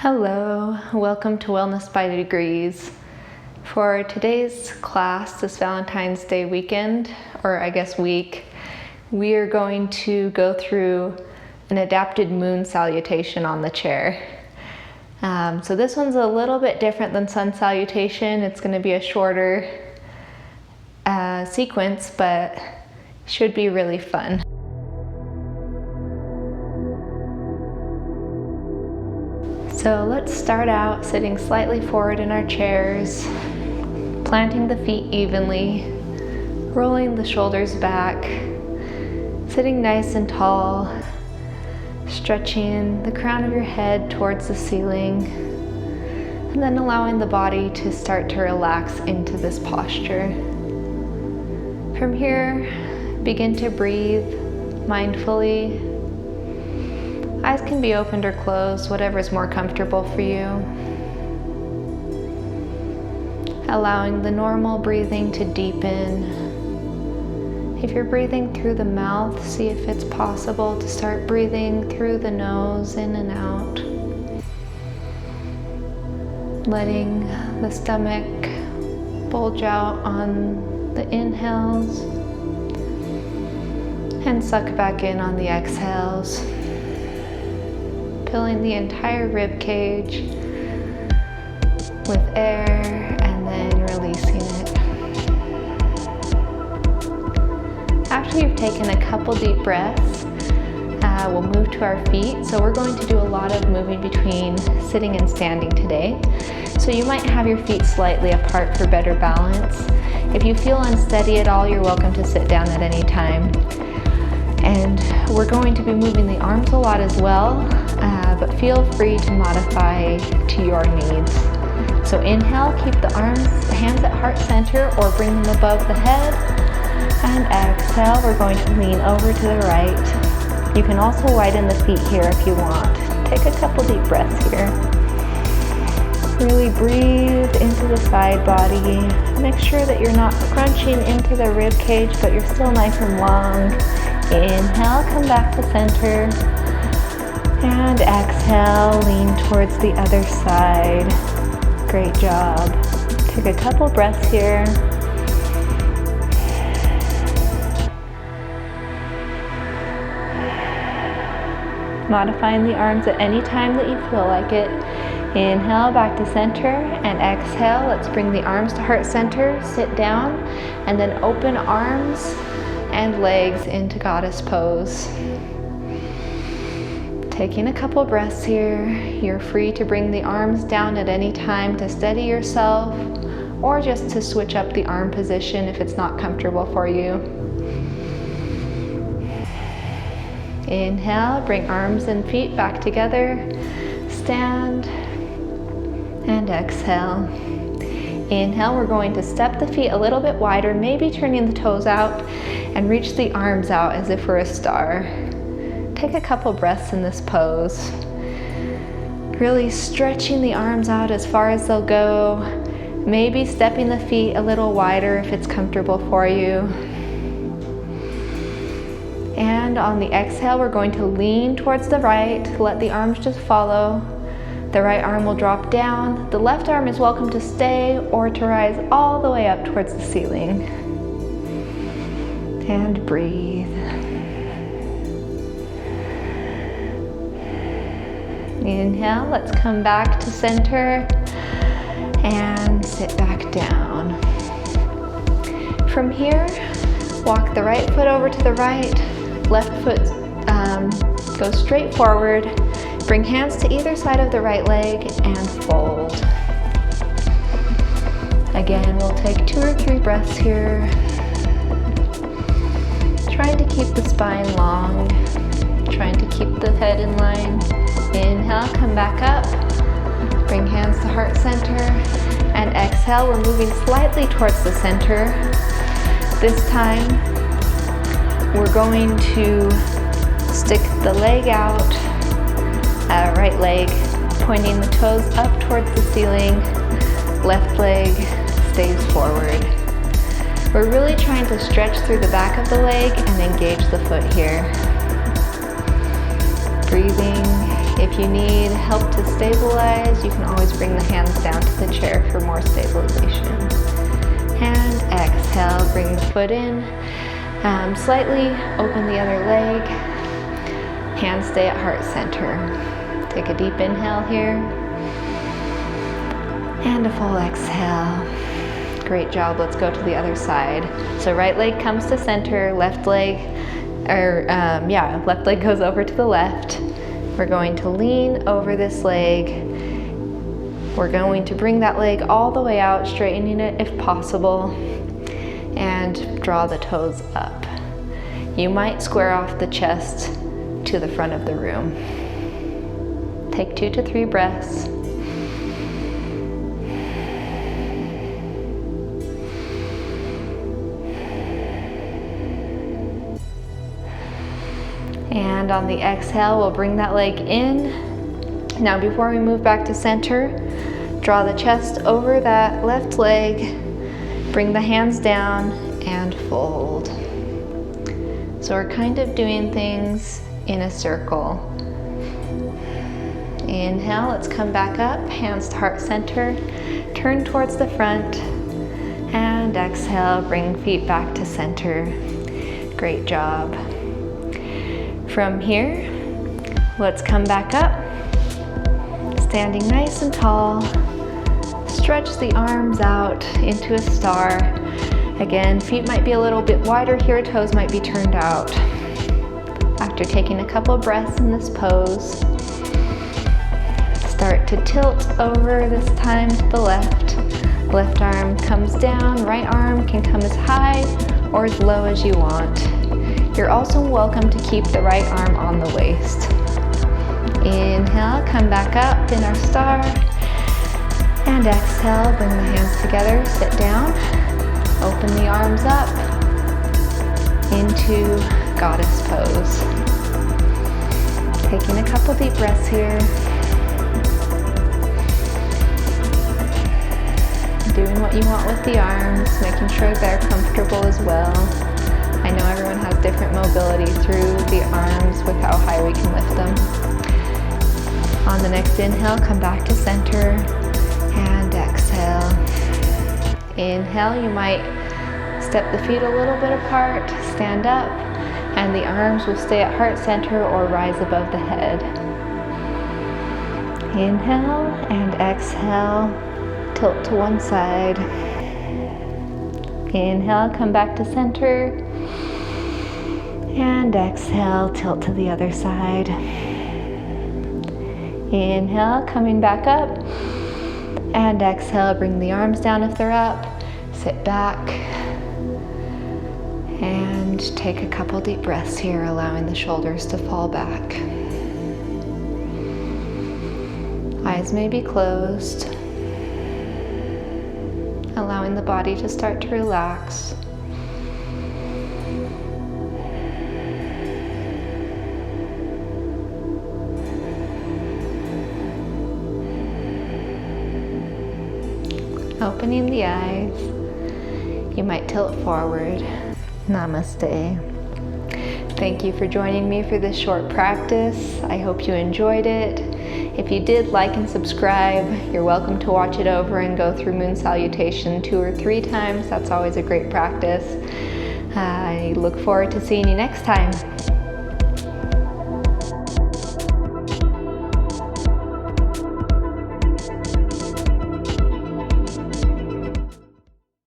Hello, welcome to Wellness by Degrees. For today's class, this Valentine's Day weekend, or I guess week, we are going to go through an adapted moon salutation on the chair. So this one's a little bit different than sun salutation. It's going to be a shorter sequence, but should be really fun. So let's start out sitting slightly forward in our chairs, planting the feet evenly, rolling the shoulders back, sitting nice and tall, stretching the crown of your head towards the ceiling, and then allowing the body to start to relax into this posture. From here, begin to breathe mindfully. Eyes can be opened or closed, whatever is more comfortable for you. Allowing the normal breathing to deepen. If you're breathing through the mouth, see if it's possible to start breathing through the nose, in and out. Letting the stomach bulge out on the inhales and suck back in on the exhales. Filling the entire rib cage with air and then releasing it. After you've taken a couple deep breaths, we'll move to our feet. So we're going to do a lot of moving between sitting and standing today. So you might have your feet slightly apart for better balance. If you feel unsteady at all, you're welcome to sit down at any time. And we're going to be moving the arms a lot as well, but feel free to modify to your needs. So inhale, keep the hands at heart center or bring them above the head. And exhale, we're going to lean over to the right. You can also widen the feet here if you want. Take a couple deep breaths here. Really breathe into the side body. Make sure that you're not crunching into the rib cage, but you're still nice and long. Inhale, come back to center, and exhale, lean towards the other side. Great job. Take a couple breaths here. Modifying the arms at any time that you feel like it. Inhale, back to center, and exhale. Let's bring the arms to heart center, sit down, and then open arms and legs into goddess pose. Taking a couple breaths here. You're free to bring the arms down at any time to steady yourself, or just to switch up the arm position if it's not comfortable for you. Inhale, bring arms and feet back together. Stand, and exhale. Inhale, we're going to step the feet a little bit wider, maybe turning the toes out, and reach the arms out as if we're a star. Take a couple breaths in this pose. Really stretching the arms out as far as they'll go. Maybe stepping the feet a little wider if it's comfortable for you. And on the exhale, we're going to lean towards the right. Let the arms just follow. The right arm will drop down. The left arm is welcome to stay or to rise all the way up towards the ceiling. And breathe. Inhale, let's come back to center and sit back down. From here, walk the right foot over to the right, left foot goes straight forward. Bring hands to either side of the right leg and fold. Again, we'll take 2 or 3 breaths here. Trying to keep the spine long, trying to keep the head in line. Inhale, come back up. Bring hands to heart center. And exhale, we're moving slightly towards the center. This time, we're going to stick the leg out. Right leg pointing the toes up towards the ceiling. Left leg stays forward. We're really trying to stretch through the back of the leg and engage the foot here. Breathing If you need help to stabilize, you can always bring the hands down to the chair for more stabilization. And exhale, bring the foot in. Slightly open the other leg. Hands stay at heart center. Take a deep inhale here. And a full exhale. Great job. Let's go to the other side. So right leg comes to center, left leg goes over to the left. We're going to lean over this leg. We're going to bring that leg all the way out, straightening it if possible, and draw the toes up. You might square off the chest to the front of the room. Take 2 to 3 breaths. And on the exhale, we'll bring that leg in. Now before we move back to center, draw the chest over that left leg, bring the hands down and fold. So we're kind of doing things in a circle. Inhale, let's come back up, hands to heart center, turn towards the front, and exhale, bring feet back to center. Great job. From here, let's come back up, standing nice and tall. Stretch the arms out into a star. Again, feet might be a little bit wider here, toes might be turned out. After taking a couple breaths in this pose, start to tilt over, this time to the left. Left arm comes down, right arm can come as high or as low as you want. You're also welcome to keep the right arm on the waist. Inhale, come back up in our star. And exhale, bring the hands together, sit down. Open the arms up into goddess pose. Taking a couple deep breaths here. Doing what you want with the arms, making sure they're comfortable as well. I know everyone has different mobility through the arms with how high we can lift them. On the next inhale, come back to center and exhale. Inhale, you might step the feet a little bit apart, stand up, and the arms will stay at heart center or rise above the head. Inhale and exhale, tilt to one side. Inhale, come back to center. And exhale, tilt to the other side. Inhale, coming back up. And exhale, bring the arms down if they're up. Sit back. And take a couple deep breaths here, allowing the shoulders to fall back. Eyes may be closed. Allowing the body to start to relax. Opening the eyes, you might tilt forward. Namaste. Thank you for joining me for this short practice. I hope you enjoyed it. If you did, like and subscribe. You're welcome to watch it over and go through Moon Salutation 2 or 3 times. That's always a great practice. I look forward to seeing you next time.